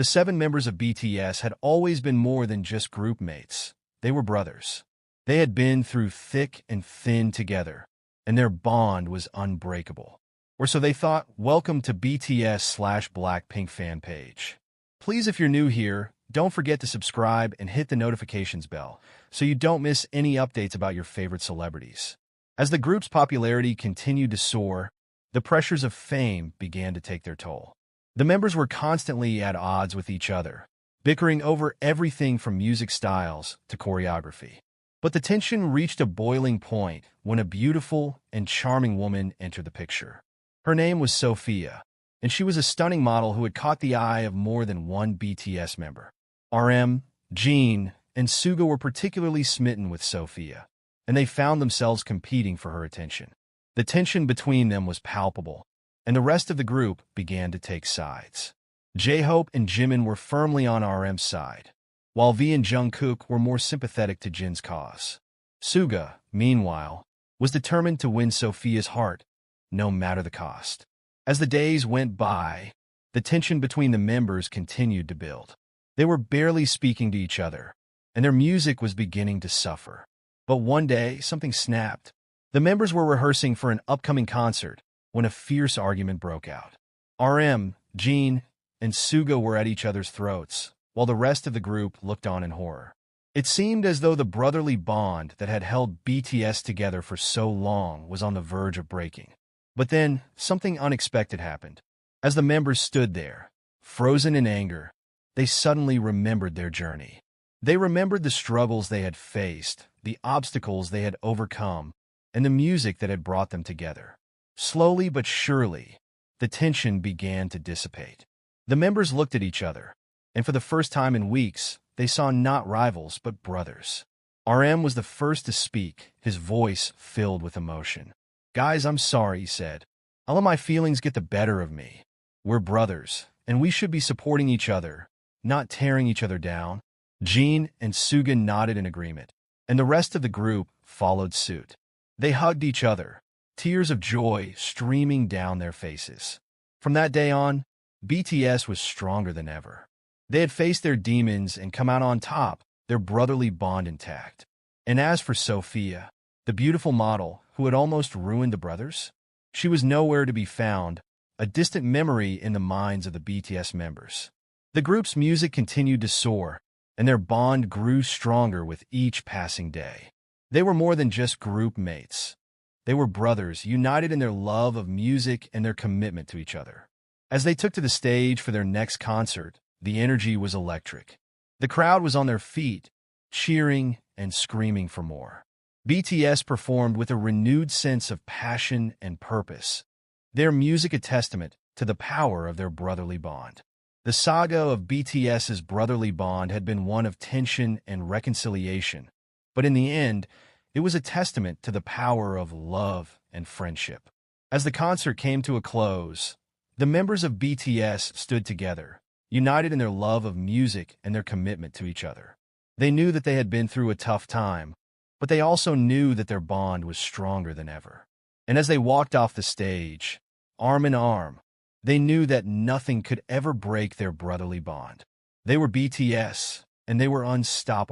The 7 members of BTS had always been more than just group mates. They were brothers. They had been through thick and thin together, and their bond was unbreakable. Or so they thought. Welcome to BTS/Blackpink fan page. Please, if you're new here, don't forget to subscribe and hit the notifications bell so you don't miss any updates about your favorite celebrities. As the group's popularity continued to soar, the pressures of fame began to take their toll. The members were constantly at odds with each other, bickering over everything from music styles to choreography. But the tension reached a boiling point when a beautiful and charming woman entered the picture. Her name was Sophia, and she was a stunning model who had caught the eye of more than one BTS member. RM, Jimin, and Suga were particularly smitten with Sophia, and they found themselves competing for her attention. The tension between them was palpable, and the rest of the group began to take sides. J-Hope and Jimin were firmly on RM's side, while V and Jungkook were more sympathetic to Jin's cause. Suga, meanwhile, was determined to win Sophia's heart, no matter the cost. As the days went by, the tension between the members continued to build. They were barely speaking to each other, and their music was beginning to suffer. But one day, something snapped. The members were rehearsing for an upcoming concert when a fierce argument broke out. RM, Jin, and Suga were at each other's throats, while the rest of the group looked on in horror. It seemed as though the brotherly bond that had held BTS together for so long was on the verge of breaking. But then, something unexpected happened. As the members stood there, frozen in anger, they suddenly remembered their journey. They remembered the struggles they had faced, the obstacles they had overcome, and the music that had brought them together. Slowly but surely, the tension began to dissipate. The members looked at each other, and for the first time in weeks, they saw not rivals but brothers. RM was the first to speak, his voice filled with emotion. "Guys, I'm sorry," he said. "I'll let my feelings get the better of me. We're brothers, and we should be supporting each other, not tearing each other down." Jin and Suga nodded in agreement, and the rest of the group followed suit. They hugged each other, tears of joy streaming down their faces. From that day on, BTS was stronger than ever. They had faced their demons and come out on top, their brotherly bond intact. And as for Sophia, the beautiful model who had almost ruined the brothers, she was nowhere to be found, a distant memory in the minds of the BTS members. The group's music continued to soar, and their bond grew stronger with each passing day. They were more than just group mates. They were brothers, united in their love of music and their commitment to each other. As they took to the stage for their next concert, the energy was electric. The crowd was on their feet, cheering and screaming for more. BTS performed with a renewed sense of passion and purpose, their music a testament to the power of their brotherly bond. The saga of BTS's brotherly bond had been one of tension and reconciliation, but in the end, it was a testament to the power of love and friendship. As the concert came to a close, the members of BTS stood together, united in their love of music and their commitment to each other. They knew that they had been through a tough time, but they also knew that their bond was stronger than ever. And as they walked off the stage, arm in arm, they knew that nothing could ever break their brotherly bond. They were BTS, and they were unstoppable.